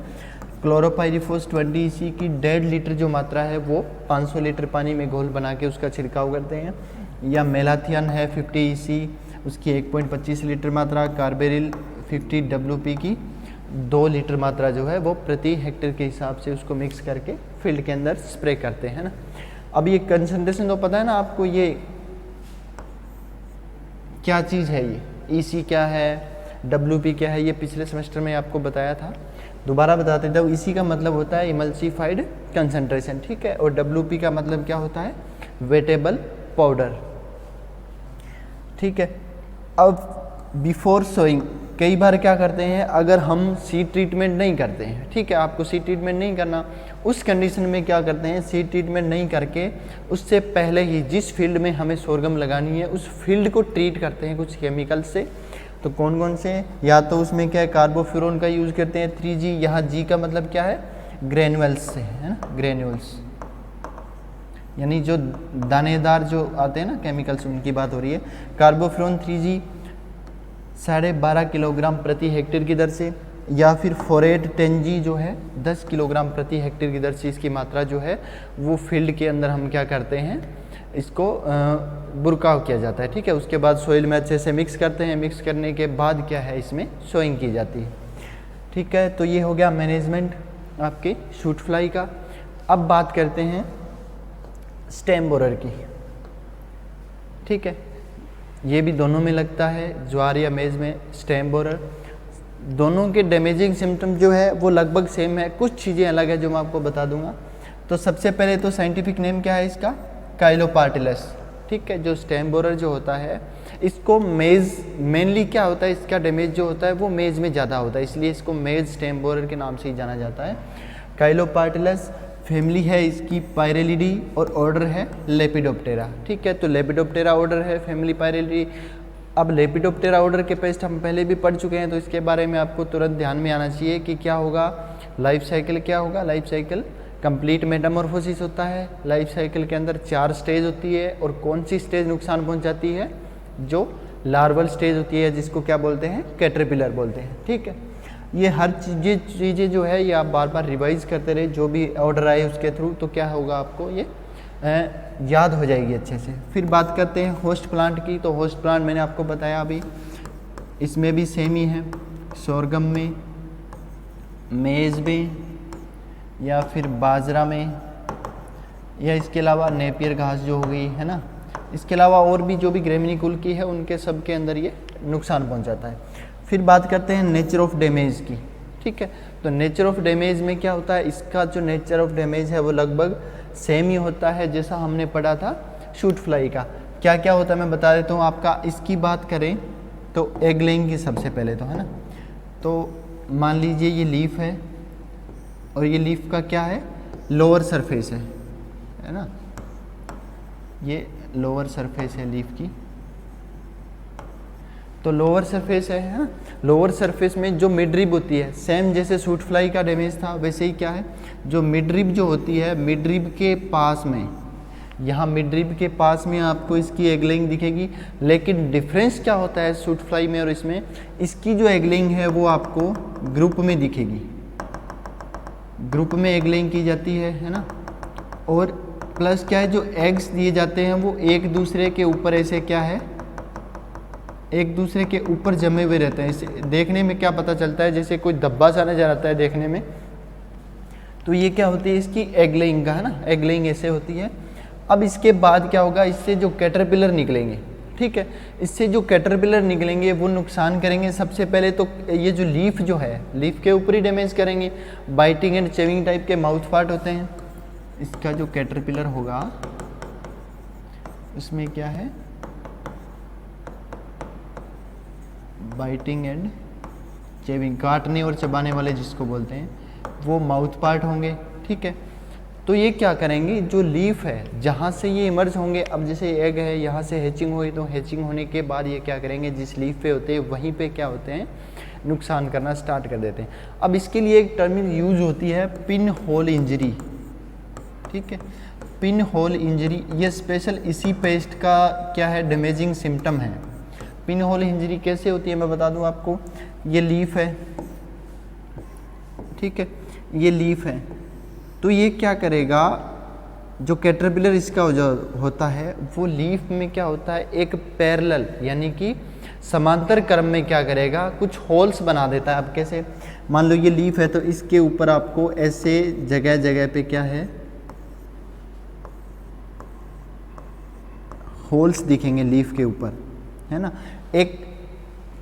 क्लोरोपाइरीफॉस 20 EC की 1.5 लीटर जो मात्रा है वो 500 लीटर पानी में घोल बना के उसका छिड़काव करते हैं, या मेलाथियन है 50 EC उसकी 1.25 लीटर मात्रा, कार्बेरिल 50 WP की 2 लीटर मात्रा जो है वो प्रति हेक्टेयर के हिसाब से उसको मिक्स करके फील्ड के अंदर स्प्रे करते हैं ना। अब ये कंसंट्रेशन तो पता है ना आपको, ये क्या चीज़ है, ये EC क्या है, WP क्या है, ये पिछले सेमेस्टर में आपको बताया था, दोबारा बता देता हूँ। EC का मतलब होता है इमल्सिफाइड कंसंट्रेशन, ठीक है, और WP का मतलब क्या होता है, वेटेबल पाउडर, ठीक है। अब बिफोर सोइंग कई बार क्या करते हैं, अगर हम सीड ट्रीटमेंट नहीं करते हैं, ठीक है, आपको सीड ट्रीटमेंट नहीं करना, उस कंडीशन में क्या करते हैं, सीड ट्रीटमेंट नहीं करके उससे पहले ही जिस फील्ड में हमें सोरगम लगानी है उस फील्ड को ट्रीट करते हैं कुछ केमिकल से। तो कौन कौन से, या तो उसमें क्या है कार्बोफ्यूरॉन का यूज़ करते हैं 3G, यहाँ G का मतलब क्या है, ग्रेनुअल्स से है ना, ग्रेन्यूल्स यानी जो दानेदार जो आते हैं ना केमिकल्स, उनकी बात हो रही है। कार्बोफ्यूरॉन 3G 12.5 किलोग्राम प्रति हेक्टेयर की दर से, या फिर फोरेट 10G जो है 10 किलोग्राम प्रति हेक्टेयर की दर से इसकी मात्रा जो है वो फील्ड के अंदर हम क्या करते हैं, इसको बुरकाव किया जाता है, ठीक है। उसके बाद सोइल में अच्छे से मिक्स करते हैं, मिक्स करने के बाद क्या है इसमें सोइंग की जाती है, ठीक है। तो ये हो गया मैनेजमेंट आपके शूट फ्लाई का। अब बात करते हैं स्टेम बोरर की, ठीक है, ये भी दोनों में लगता है, ज्वार या मेज में स्टेम बोरर। दोनों के डैमेजिंग सिम्टम जो है वो लगभग सेम है, कुछ चीज़ें अलग है जो मैं आपको बता दूंगा। तो सबसे पहले तो साइंटिफिक नेम क्या है इसका, काइलोपार्टिलस, ठीक है। जो स्टेम बोरर जो होता है इसको मेज मेनली क्या होता है, इसका डैमेज जो होता है वो मेज में ज़्यादा होता है, इसलिए इसको मेज स्टेम बोरर के नाम से ही जाना जाता है। काइलोपार्टिलस फैमिली है इसकी पायरेलिडी और ऑर्डर है लेपिडोप्टेरा। ठीक है, तो लेपिडोप्टेरा ऑर्डर है, फैमिली पायरेलिडी। अब लेपिडोप्टेरा ऑर्डर के पेस्ट हम पहले भी पढ़ चुके हैं, तो इसके बारे में आपको तुरंत ध्यान में आना चाहिए कि क्या होगा, लाइफ साइकिल क्या होगा। लाइफ साइकिल कंप्लीट मेटामॉर्फोसिस होता है। लाइफ साइकिल के अंदर 4 स्टेज होती है, और कौन सी स्टेज नुकसान पहुंचाती है, जो लार्वल स्टेज होती है, जिसको क्या बोलते हैं, कैटरपिलर बोलते हैं। ठीक है, ये हर चीज़ें जो है ये आप बार बार रिवाइज करते रहे, जो भी ऑर्डर आए उसके थ्रू, तो क्या होगा आपको ये याद हो जाएगी अच्छे से। फिर बात करते हैं होस्ट प्लांट की। तो होस्ट प्लांट मैंने आपको बताया अभी, इसमें भी सेम ही है, सोरगम में, मेज़ में, या फिर बाजरा में, या इसके अलावा नेपियर घास जो हो गई है ना, इसके अलावा और भी जो भी ग्रेमिनी कुल की है उनके सब के अंदर ये नुकसान पहुंचाता है। फिर बात करते हैं नेचर ऑफ डैमेज की। ठीक है, तो नेचर ऑफ डैमेज में क्या होता है, इसका जो नेचर ऑफ डैमेज है वो लगभग सेम ही होता है जैसा हमने पढ़ा था शूट फ्लाई का। क्या क्या होता है मैं बता देता हूँ आपका। इसकी बात करें तो एग लेइंग की सबसे पहले तो है ना, तो मान लीजिए ये लीफ है, और ये लीफ का क्या है, लोअर सरफेस है ना, ये लोअर सरफेस है लीफ की। तो लोअर सरफेस है ना, लोअर सरफेस में जो मिड रिब होती है, सेम जैसे सूट फ्लाई का डैमेज था वैसे ही क्या है, जो मिड रिब जो होती है, मिड रिब के पास में, यहाँ मिड रिब के पास में आपको इसकी एग लेइंग दिखेगी। लेकिन डिफरेंस क्या होता है सूट फ्लाई में और इसमें, इसकी जो एग लेइंग है वो आपको ग्रुप में दिखेगी, ग्रुप में एग लेइंग की जाती है ना। और प्लस क्या है, जो एग्स दिए जाते हैं वो एक दूसरे के ऊपर ऐसे क्या है, एक दूसरे के ऊपर जमे हुए रहते हैं। इसे देखने में क्या पता चलता है, जैसे कोई धब्बा सा नजर आता है देखने में, तो ये क्या होती है, इसकी एग लेइंग का है ना, एग लेइंग ऐसे होती है। अब इसके बाद क्या होगा, इससे जो कैटरपिलर निकलेंगे, ठीक है, इससे जो कैटरपिलर निकलेंगे वो नुकसान करेंगे। सबसे पहले तो ये जो लीफ जो है, लीफ के ऊपर ही डैमेज करेंगे। बाइटिंग एंड चेविंग टाइप के माउथ पार्ट होते हैं। इसका जो कैटरपिलर होगा उसमें क्या है, बाइटिंग एंड चेविंग, काटने और चबाने वाले जिसको बोलते हैं, वो माउथ पार्ट होंगे। ठीक है, तो ये क्या करेंगे, जो लीफ है जहाँ से ये इमर्ज होंगे, अब जैसे एग है यहाँ से हैचिंग हुई, तो हैचिंग होने के बाद ये क्या करेंगे, जिस लीफ पे होते हैं वहीं पे क्या होते हैं, नुकसान करना स्टार्ट कर देते हैं। अब इसके लिए एक टर्म यूज होती है पिन होल इंजरी। ठीक है, पिन होल इंजरी ये स्पेशल इसी पेस्ट का क्या है, डैमेजिंग सिम्टम है। पिन होल इंजरी कैसे होती है मैं बता दूं आपको। ये लीफ है, ठीक है, ये लीफ है, तो ये क्या करेगा, जो कैटरपिलर इसका जो होता है वो लीफ में क्या होता है, एक पैरेलल यानी कि समांतर क्रम में क्या करेगा, कुछ होल्स बना देता है। अब कैसे, मान लो ये लीफ है, तो इसके ऊपर आपको ऐसे जगह जगह पे क्या है, होल्स दिखेंगे लीफ के ऊपर, है ना। एक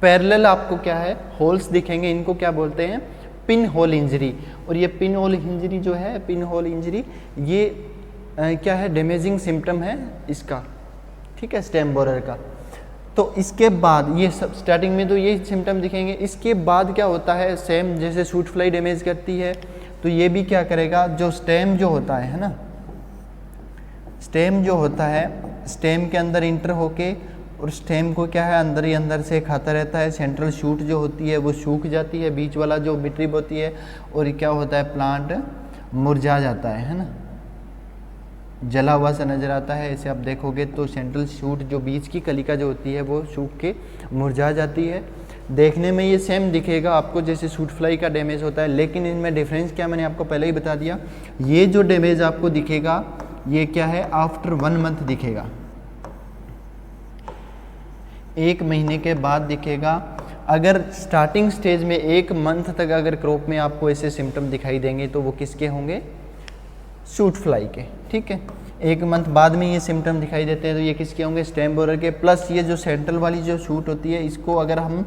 पैरेलल आपको क्या है, होल्स दिखेंगे, इनको क्या बोलते हैं, पिन होल इंजरी। और ये पिन होल इंजरी जो है, पिन होल इंजरी ये क्या है, डैमेजिंग सिम्टम है इसका। ठीक है, स्टेम बोरर का। तो इसके बाद ये सब स्टार्टिंग में तो ये सिम्टम दिखेंगे। इसके बाद क्या होता है, सेम जैसे सूट फ्लाई डैमेज करती है, तो ये भी क्या करेगा, जो स्टेम जो होता है ना, स्टेम जो होता है, स्टेम के अंदर इंटर होके, और स्टेम को क्या है, अंदर ही अंदर से खाता रहता है। सेंट्रल शूट जो होती है वो सूख जाती है, बीच वाला जो मिडरिब होती है, और क्या होता है, प्लांट मुरझा जाता है ना, जला हुआ सा नज़र आता है। ऐसे आप देखोगे तो सेंट्रल शूट जो बीच की कलिका जो होती है वो सूख के मुरझा जाती है। देखने में ये सेम दिखेगा आपको जैसे सूट फ्लाई का डैमेज होता है, लेकिन इनमें डिफरेंस क्या, मैंने आपको पहले ही बता दिया। ये जो डैमेज आपको दिखेगा ये क्या है, आफ्टर 1 मंथ दिखेगा, 1 महीने के बाद दिखेगा। अगर स्टार्टिंग स्टेज में 1 मंथ तक अगर क्रॉप में आपको ऐसे सिम्टम दिखाई देंगे तो वो किसके होंगे, सूट फ्लाई के। ठीक है, 1 मंथ बाद में ये सिम्टम दिखाई देते हैं तो ये किसके होंगे, स्टेम बोरर के। प्लस ये जो सेंट्रल वाली जो शूट होती है, इसको अगर हम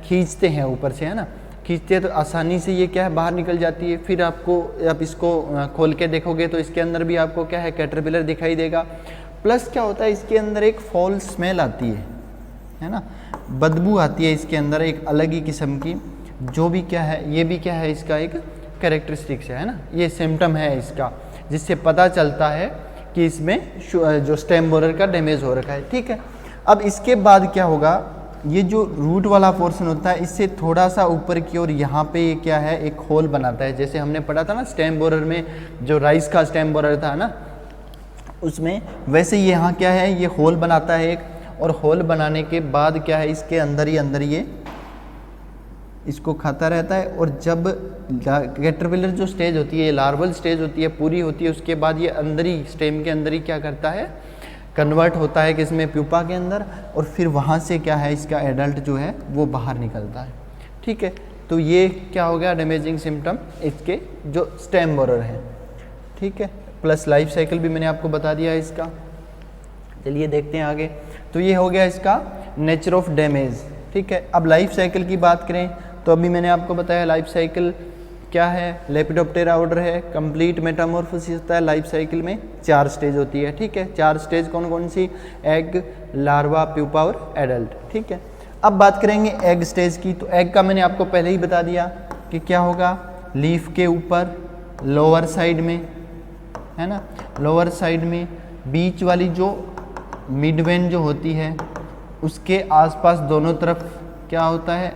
खींचते हैं ऊपर से, है ना, खींचते हैं तो आसानी से ये क्या है, बाहर निकल जाती है। फिर आपको आप इसको खोल के देखोगे तो इसके अंदर भी आपको क्या है, कैटरपिलर दिखाई देगा। प्लस क्या होता है, इसके अंदर एक फॉल स्मेल आती है। है ना, बदबू आती है इसके अंदर एक अलग ही किस्म की, जो भी क्या है, ये भी क्या है, इसका एक कैरेक्टरिस्टिक्स है ना, ये सिम्टम है इसका, जिससे पता चलता है कि इसमें जो स्टेम बोरर का डैमेज हो रखा है। ठीक है, अब इसके बाद क्या होगा, ये जो रूट वाला पोर्शन होता है इससे थोड़ा सा ऊपर की ओर यहाँ पे ये क्या है, एक होल बनाता है। जैसे हमने पढ़ा था ना स्टेम बोरर में, जो राइस का स्टेम बोरर था ना उसमें, वैसे ये यहाँ क्या है, ये होल बनाता है एक, और होल बनाने के बाद क्या है, इसके अंदर ही अंदर ये इसको खाता रहता है। और जब कैटरपिलर जो स्टेज होती है, लार्वल स्टेज होती है, पूरी होती है, उसके बाद ये अंदर ही स्टेम के अंदर ही क्या करता है, कन्वर्ट होता है किसमें, प्यूपा के अंदर, और फिर वहाँ से क्या है, इसका एडल्ट जो है वो बाहर निकलता है। ठीक है, तो ये क्या हो गया, डैमेजिंग सिम्टम इसके जो स्टेम बोरर है। ठीक है, प्लस लाइफ साइकिल भी मैंने आपको बता दिया है इसका। चलिए देखते हैं आगे। तो ये हो गया इसका नेचर ऑफ डैमेज। ठीक है, अब लाइफ साइकिल की बात करें तो अभी मैंने आपको बताया लाइफ साइकिल क्या है, लेपिडोप्टेरा ऑर्डर है, कंप्लीट मेटामॉर्फोसिस होता है। लाइफ साइकिल में 4 स्टेज होती है। ठीक है, 4 स्टेज कौन कौन सी, एग, लार्वा, प्यूपा और एडल्ट। ठीक है, अब बात करेंगे एग स्टेज की। तो एग का मैंने आपको पहले ही बता दिया कि क्या होगा, लीफ के ऊपर लोअर साइड में, है ना, लोअर साइड में बीच वाली जो मिडवेन जो होती है उसके आसपास दोनों तरफ क्या होता है,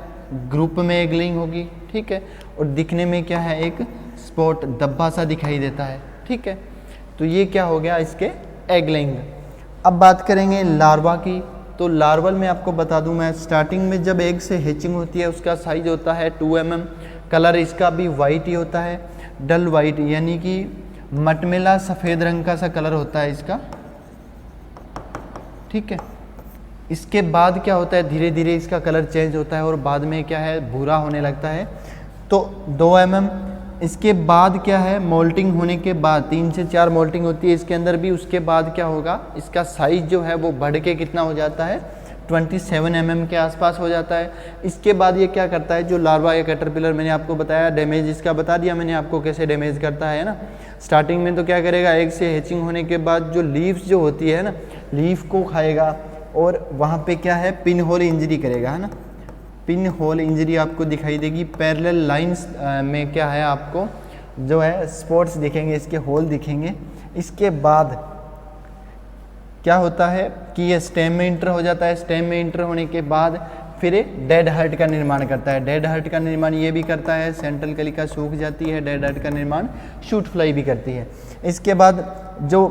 ग्रुप में एगलिंग होगी। ठीक है, और दिखने में क्या है, एक स्पॉट धब्बा सा दिखाई देता है। ठीक है, तो ये क्या हो गया इसके एगलिंग। अब बात करेंगे लार्वा की। तो लार्वल में आपको बता दूं मैं, स्टार्टिंग में जब एग से हैचिंग होती है उसका साइज होता है 2 mm, कलर इसका भी वाइट ही होता है, डल वाइट, यानी कि मटमेला सफ़ेद रंग का सा कलर होता है इसका। ठीक है, इसके बाद क्या होता है, धीरे धीरे इसका कलर चेंज होता है और बाद में क्या है, भूरा होने लगता है। तो 2 mm। इसके बाद क्या है, मोल्टिंग होने के बाद 3 से 4 मोल्टिंग होती है इसके अंदर भी। उसके बाद क्या होगा, इसका साइज जो है वो बढ़ के कितना हो जाता है, 27 mm के आसपास हो जाता है। इसके बाद ये क्या करता है, जो लार्वा या कैटरपिलर मैंने आपको बताया, डैमेज इसका बता दिया मैंने आपको कैसे डैमेज करता है ना। स्टार्टिंग में तो क्या करेगा, एग से हैचिंग होने के बाद जो लीव्स जो होती है ना, लीफ को खाएगा और वहाँ पे क्या है, पिन होल इंजरी करेगा, है ना। पिन होल इंजरी आपको दिखाई देगी। पैरेलल लाइंस में क्या है, आपको जो है स्पॉट्स दिखेंगे, इसके होल दिखेंगे। इसके बाद क्या होता है कि ये स्टेम में इंटर हो जाता है। स्टेम में इंटर होने के बाद फिर डेड हार्ट का निर्माण करता है। डेड हार्ट का निर्माण ये भी करता है, सेंट्रल कलिका सूख जाती है, डेड हार्ट का निर्माण शूट फ्लाई भी करती है। इसके बाद जो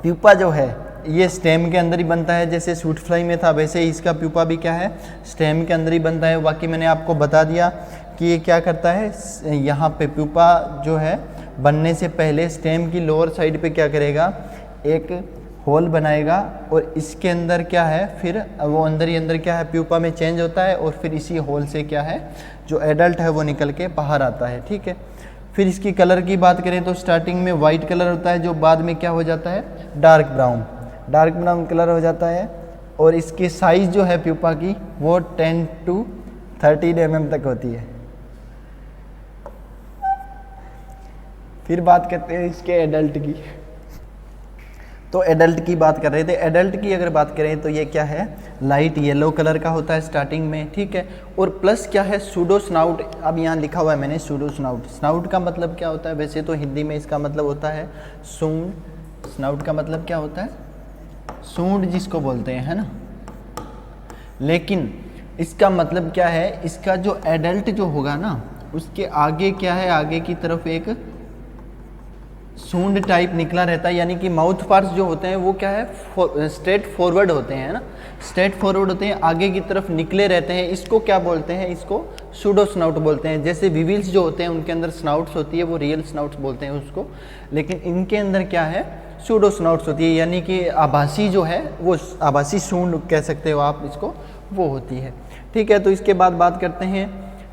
प्यूपा जो है ये स्टेम के अंदर ही बनता है, जैसे शूट फ्लाई में था वैसे ही इसका प्यूपा भी क्या है, स्टेम के अंदर ही बनता है। बाकी मैंने आपको बता दिया कि ये क्या करता है, यहाँ पे प्यूपा जो है बनने से पहले स्टेम की लोअर साइड पे क्या करेगा, एक होल बनाएगा और इसके अंदर क्या है, फिर वो अंदर ही अंदर क्या है, प्यूपा में चेंज होता है और फिर इसी होल से क्या है, जो एडल्ट है वो निकल के बाहर आता है। ठीक है, फिर इसकी कलर की बात करें तो स्टार्टिंग में वाइट कलर होता है, जो बाद में क्या हो जाता है, डार्क ब्राउन कलर हो जाता है। और इसकी साइज़ जो है प्यूपा की वो 10 to 13 mm तक होती है। फिर बात करते हैं इसके एडल्ट की। तो एडल्ट की बात कर रहे थे। एडल्ट की अगर बात करें तो ये क्या है, लाइट येलो कलर का होता है स्टार्टिंग में। ठीक है, और प्लस क्या है, सूडो स्नाउट। अब यहाँ लिखा हुआ है मैंने सूडो स्नाउट। स्नाउट का मतलब क्या होता है, वैसे तो हिंदी में इसका मतलब होता है सूंड। स्नाउट का मतलब क्या होता है, सूंड जिसको बोलते हैं, है ना। लेकिन इसका मतलब क्या है, इसका जो एडल्ट जो होगा ना, उसके आगे क्या है, आगे की तरफ एक सूंड टाइप निकला रहता है, यानी कि माउथ पार्ट्स जो होते हैं वो क्या है, स्ट्रेट फॉरवर्ड होते हैं, ना। स्ट्रेट फॉरवर्ड होते हैं, आगे की तरफ निकले रहते हैं। इसको क्या बोलते हैं, इसको सूडो स्नाउट बोलते हैं। जैसे विविल्स जो होते हैं उनके अंदर स्नाउट्स होती है, वो रियल स्नाउट्स बोलते हैं उसको, लेकिन इनके अंदर क्या है, सूडो स्नाउट्स होती है, यानी कि आभासी जो है वो आभासी सूंड कह सकते हो आप इसको, वो होती है। ठीक है, तो इसके बाद बात करते हैं,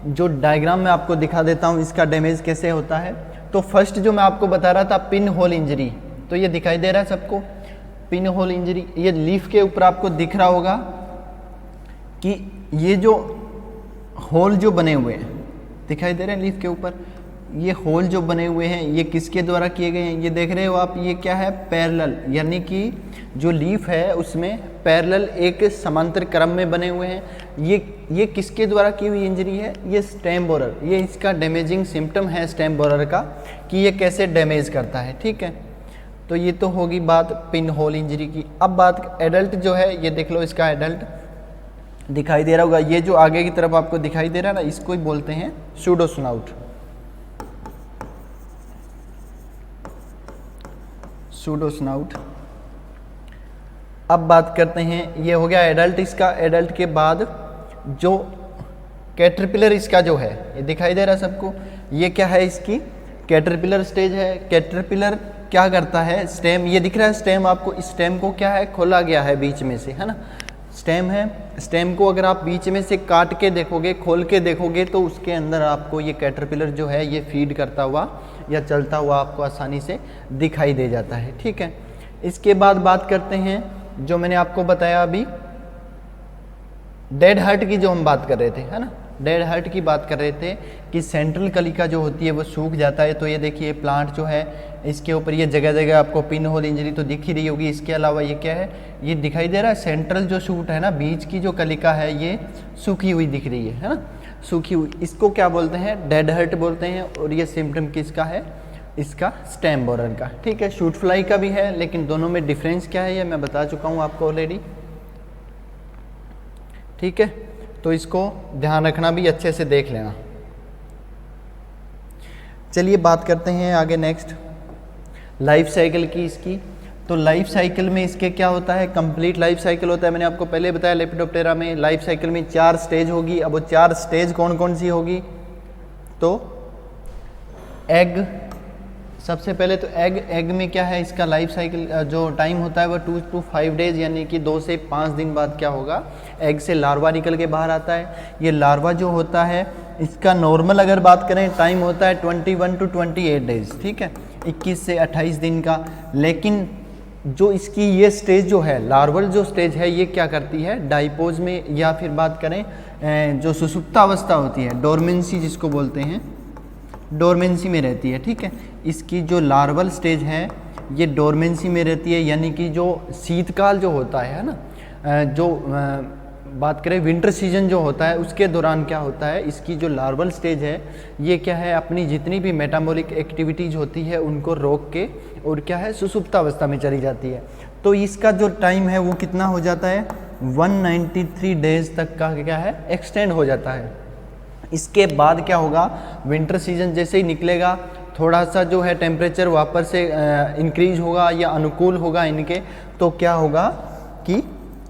जो डायग्राम में आपको दिखा देता हूँ इसका डैमेज कैसे होता है। तो फर्स्ट जो मैं आपको बता रहा था, पिन होल इंजरी, तो ये दिखाई दे रहा है सबको, पिन होल इंजरी। ये लीफ के ऊपर आपको दिख रहा होगा कि ये जो होल जो बने हुए हैं दिखाई दे रहे हैं लीफ के ऊपर, ये होल जो बने हुए हैं ये किसके द्वारा किए गए हैं, ये देख रहे हो आप, ये क्या है, पैरेलल, यानी कि जो लीफ है उसमें पैरेलल एक समांतर क्रम में बने हुए हैं। ये किसके द्वारा की हुई इंजरी है, ये स्टेम बोरर, ये इसका डैमेजिंग सिम्टम है स्टेम बोरर का, कि ये कैसे डैमेज करता है। ठीक है, तो ये तो होगी बात पिन होल इंजरी की। अब बात एडल्ट जो है, ये देख लो, इसका एडल्ट दिखाई दे रहा होगा, ये जो आगे की तरफ आपको दिखाई दे रहा है ना, इसको ही बोलते हैं सूडो स्नाउट, सूडो स्नाउट। अब बात करते हैं, ये हो गया एडल्ट इसका। एडल्ट के बाद जो कैटरपिलर इसका जो है, ये दिखाई दे रहा है सबको, ये क्या है, इसकी कैटरपिलर स्टेज है। कैटरपिलर क्या करता है, स्टेम, ये दिख रहा है स्टेम आपको, इस स्टेम को क्या है, खोला गया है बीच में से, है ना, स्टेम है। स्टेम को अगर आप बीच में से काट के देखोगे, खोल के देखोगे, तो उसके अंदर आपको ये कैटरपिलर जो है ये फीड करता हुआ या चलता हुआ आपको आसानी से दिखाई दे जाता है। ठीक है, इसके बाद बात करते हैं, जो मैंने आपको बताया अभी डेड हार्ट की, जो हम बात कर रहे थे, है ना, डेड हार्ट की बात कर रहे थे कि सेंट्रल कलिका जो होती है वो सूख जाता है। तो ये देखिए प्लांट जो है, इसके ऊपर ये जगह जगह आपको पिन होल इंजरी तो दिख ही रही होगी। इसके अलावा ये क्या है, ये दिखाई दे रहा है सेंट्रल जो शूट है ना, बीच की जो कलिका है ये सूखी हुई दिख रही है ना, सूखी हुई, इसको क्या बोलते हैं, डेड हार्ट बोलते हैं। और ये सिम्टम किसका है, इसका स्टेम बोरर का। ठीक है, शूट फ्लाई का भी है, लेकिन दोनों में डिफरेंस क्या है ये मैं बता चुका हूँ आपको ऑलरेडी। ठीक है, तो इसको ध्यान रखना, भी अच्छे से देख लेना। चलिए बात करते हैं आगे नेक्स्ट लाइफ साइकिल की इसकी। तो लाइफ साइकिल में इसके क्या होता है, कंप्लीट लाइफ साइकिल होता है। मैंने आपको पहले बताया लेपिडोप्टेरा में लाइफ साइकिल में 4 स्टेज होगी। अब वो 4 स्टेज कौन कौन सी होगी, तो एग, सबसे पहले तो एग में क्या है, इसका लाइफ साइकिल जो टाइम होता है वो 2 to 5 डेज, यानी कि 2 से 5 दिन बाद क्या होगा, एग से लार्वा निकल के बाहर आता है। ये लार्वा जो होता है इसका नॉर्मल अगर बात करें टाइम होता है 21 to 28 डेज। ठीक है, 21 से 28 दिन का। लेकिन जो इसकी ये स्टेज जो है, लार्वल जो स्टेज है, ये क्या करती है, डाइपोज में, या फिर बात करें जो सुसुप्तावस्था होती है, डोरमेंसी जिसको बोलते हैं, डोरमेंसी में रहती है। ठीक है, इसकी जो लार्वल स्टेज है ये डोरमेंसी में रहती है, यानी कि जो शीतकाल जो होता है ना, जो बात करें विंटर सीजन जो होता है उसके दौरान क्या होता है, इसकी जो लार्वल स्टेज है ये क्या है, अपनी जितनी भी मेटाबॉलिक एक्टिविटीज़ होती है उनको रोक के और क्या है, सुसुप्तावस्था में चली जाती है। तो इसका जो टाइम है वो कितना हो जाता है, 193 डेज तक का क्या है, एक्सटेंड हो जाता है। इसके बाद क्या होगा, विंटर सीजन जैसे ही निकलेगा, थोड़ा सा जो है टेम्परेचर वापस से इंक्रीज होगा या अनुकूल होगा इनके, तो क्या होगा कि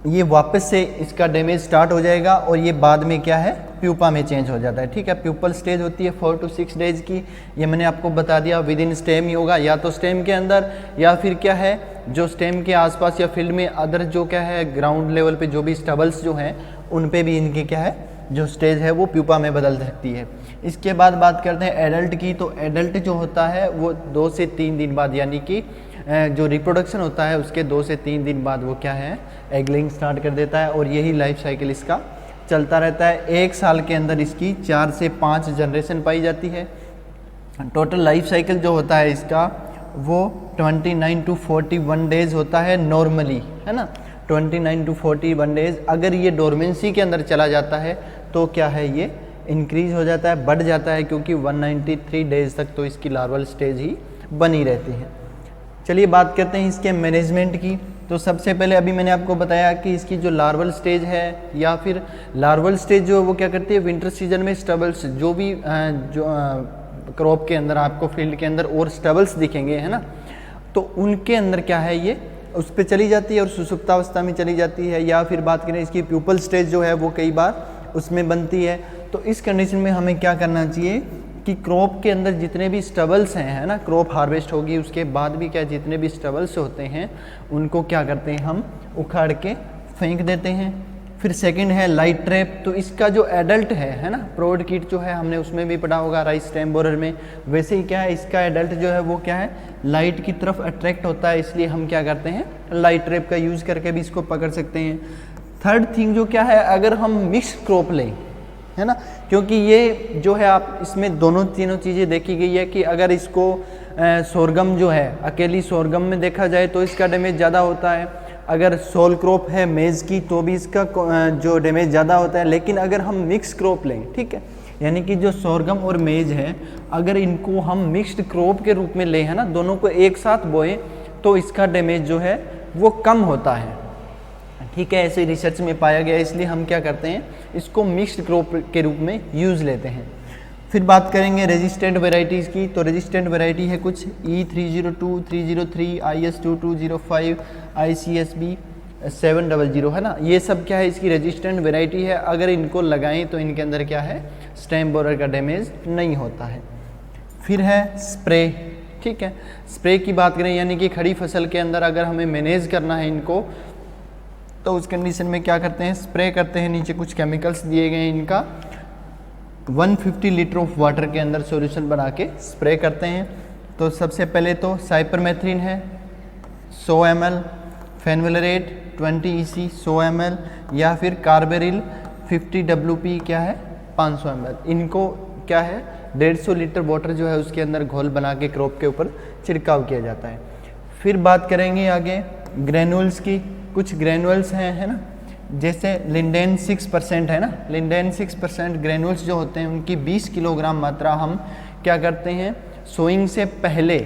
ये वापस से इसका डैमेज स्टार्ट हो जाएगा और ये बाद में क्या है, प्यूपा में चेंज हो जाता है। ठीक है, प्यूपल स्टेज होती है 4 to 6 डेज की। ये मैंने आपको बता दिया, विद इन स्टेम ही होगा, या तो स्टेम के अंदर या फिर क्या है, जो स्टेम के आसपास या फील्ड में अदर जो क्या है, ग्राउंड लेवल पे जो भी स्टबल्स जो हैं उन पे भी इनके क्या है, जो स्टेज है वो प्यूपा में बदल सकती है। इसके बाद बात करते हैं एडल्ट की। तो एडल्ट जो होता है वो 2 से 3 दिन बाद, यानी कि जो रिप्रोडक्शन होता है उसके 2 से 3 दिन बाद वो क्या है, एग लेइंग स्टार्ट कर देता है। और यही लाइफ साइकिल इसका चलता रहता है। 1 साल के अंदर इसकी 4 से 5 जनरेशन पाई जाती है। टोटल लाइफ साइकिल जो होता है इसका वो 29 to 41 डेज होता है नॉर्मली, है ना, 29 to 41 डेज। अगर ये डोरमेंसी के अंदर चला जाता है तो क्या है, ये इंक्रीज हो जाता है, बढ़ जाता है, क्योंकि 193 डेज तक तो इसकी लार्वल स्टेज ही बनी रहती है। चलिए बात करते हैं इसके मैनेजमेंट की। तो सबसे पहले अभी मैंने आपको बताया कि इसकी जो लार्वल स्टेज है या फिर लार्वल स्टेज जो है वो क्या करती है, विंटर सीजन में स्टबल्स जो भी जो क्रॉप के अंदर आपको फील्ड के अंदर और स्टबल्स दिखेंगे, है ना, तो उनके अंदर क्या है, ये उस पर चली जाती है और सुसुप्तावस्था में चली जाती है। या फिर बात करें इसकी प्यूपल स्टेज जो है वो कई बार उसमें बनती है। तो इस कंडीशन में हमें क्या करना चाहिए कि क्रॉप के अंदर जितने भी स्टबल्स हैं, है ना, क्रॉप हार्वेस्ट होगी उसके बाद भी क्या, जितने भी स्टबल्स होते हैं उनको क्या करते हैं, हम उखाड़ के फेंक देते हैं। फिर सेकंड है लाइट ट्रैप। तो इसका जो एडल्ट है ना, प्रोड किट जो है हमने उसमें भी पढ़ा होगा राइस स्टेम बोरर में, वैसे ही क्या है इसका एडल्ट जो है वो क्या है, लाइट की तरफ अट्रैक्ट होता है, इसलिए हम क्या करते हैं, लाइट ट्रैप का यूज़ करके भी इसको पकड़ सकते हैं। थर्ड थिंग जो क्या है, अगर हम मिक्स क्रॉप लें, है ना, क्योंकि ये जो है आप इसमें दोनों तीनों चीज़ें देखी गई है कि अगर इसको सोरगम जो है अकेली सोरगम में देखा जाए तो इसका डैमेज ज़्यादा होता है, अगर सोल क्रॉप है मेज़ की तो भी इसका जो डैमेज ज़्यादा होता है। लेकिन अगर हम मिक्स क्रॉप लें, ठीक है, यानी कि जो सोरगम और मेज़ है अगर इनको हम मिक्स्ड क्रॉप के रूप में लें, है ना, दोनों को एक साथ बोएं तो इसका डैमेज जो है वो कम होता है, ठीक है, ऐसे रिसर्च में पाया गया। इसलिए हम क्या करते हैं, इसको मिक्स्ड क्रॉप के रूप में यूज़ लेते हैं। फिर बात करेंगे रेजिस्टेंट वेराइटीज़ की, तो रेजिस्टेंट वेराइटी है कुछ E302, 303, IS2205, ICSB 700, है ना, ये सब क्या है, इसकी रेजिस्टेंट वेराइटी है। अगर इनको लगाएं तो इनके अंदर क्या है, स्टेम बोरर का डैमेज नहीं होता है। फिर है स्प्रे, ठीक है, स्प्रे की बात करें यानी कि खड़ी फसल के अंदर अगर हमें मैनेज करना है इनको तो उस कंडीशन में क्या करते हैं, स्प्रे करते हैं। नीचे कुछ केमिकल्स दिए गए हैं, इनका 150 लीटर ऑफ वाटर के अंदर सॉल्यूशन बना के स्प्रे करते हैं। तो सबसे पहले तो साइपरमेथ्रिन है 100 ml, फेनवेलरेट 20 EC 100 ml, या फिर कार्बेरिल 50 WP क्या है 500 ml। इनको क्या है 150 लीटर वाटर जो है उसके अंदर घोल बना के क्रॉप के ऊपर छिड़काव किया जाता है। फिर बात करेंगे आगे ग्रेनुअल्स की, कुछ ग्रेनुअल्स हैं, है ना, जैसे लिंडेन 6% है ना, लिंडेन 6% ग्रेनुअल्स जो होते हैं उनकी 20 किलोग्राम मात्रा हम क्या करते हैं, सोइंग से पहले,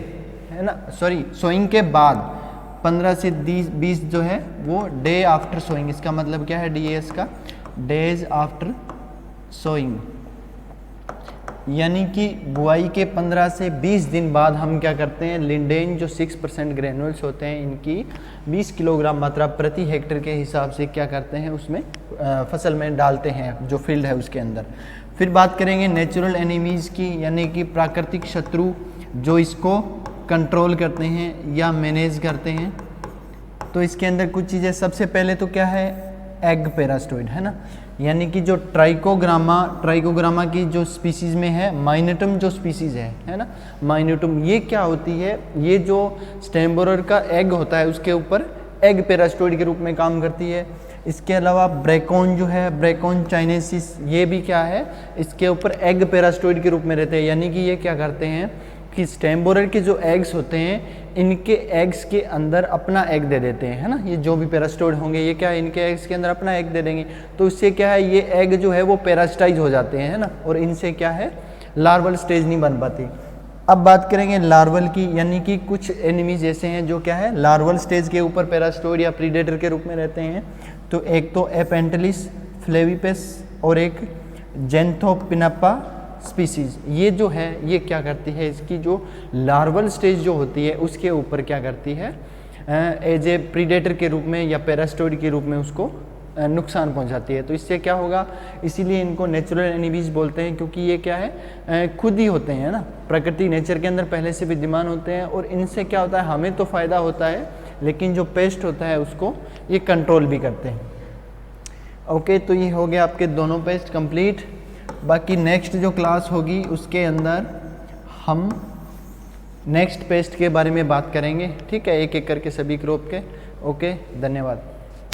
है ना, सॉरी सोइंग के बाद 15 से 20 जो है वो डे आफ्टर सोइंग, इसका मतलब क्या है DAS का, डेज आफ्टर सोइंग, यानी कि बुआई के 15 से 20 दिन बाद हम क्या करते हैं, लिंडेन जो 6% ग्रेनुअल्स होते हैं इनकी 20 किलोग्राम मात्रा प्रति हेक्टेयर के हिसाब से क्या करते हैं उसमें फसल में डालते हैं जो फील्ड है उसके अंदर। फिर बात करेंगे नेचुरल एनिमीज़ की, यानी कि प्राकृतिक शत्रु जो इसको कंट्रोल करते हैं या मैनेज करते हैं। तो इसके अंदर कुछ चीज़ें, सबसे पहले तो क्या है, एग पेरास्टोइड, है ना, यानी कि जो ट्राइकोग्रामा की जो स्पीसीज़ में है, माइनेटम जो स्पीसीज़ है ना, माइनेटम, ये क्या होती है, ये जो स्टेम बोरर का एग होता है उसके ऊपर एग पेरास्टोइड के रूप में काम करती है। इसके अलावा ब्रेकॉन जो है, ब्रेकॉन चाइनेसिस, ये भी क्या है, इसके ऊपर एग पेरास्टोइड के रूप में रहते हैं, यानी कि ये क्या करते हैं कि स्टेम बोरर के जो एग्स होते हैं इनके एग्स के अंदर अपना एग दे देते हैं, है ना, ये जो भी पेरास्टोइड होंगे ये क्या है, इनके एग्स के अंदर अपना एग दे देंगे, तो इससे क्या है, ये एग जो है वो पेरास्टाइज हो जाते हैं, है ना, और इनसे क्या है लार्वल स्टेज नहीं बन पाती। अब बात करेंगे लार्वल की, यानी कि कुछ एनिमीज ऐसे हैं जो क्या है लार्वल स्टेज के ऊपर पेरास्टोइड या प्रीडेटर के रूप में रहते हैं। तो एक तो एपेंटलिस फ्लेविपेस और एक जेंथोपिनापा स्पीसीज़, ये जो है ये क्या करती है, इसकी जो लार्वल स्टेज जो होती है उसके ऊपर क्या करती है, एज ए प्रीडेटर के रूप में या पेरास्टोइड के रूप में उसको नुकसान पहुंचाती है। तो इससे क्या होगा, इसीलिए इनको नेचुरल एनिमीज बोलते हैं, क्योंकि ये क्या है खुद ही होते हैं ना, प्रकृति नेचर के अंदर पहले से विद्यमान होते हैं, और इनसे क्या होता है हमें तो फ़ायदा होता है लेकिन जो पेस्ट होता है उसको ये कंट्रोल भी करते हैं। ओके, तो ये हो गया आपके दोनों पेस्ट कंप्लीट। बाकी नेक्स्ट जो क्लास होगी उसके अंदर हम नेक्स्ट पेस्ट के बारे में बात करेंगे, ठीक है, एक एक करके सभी क्रॉप के। ओके, धन्यवाद।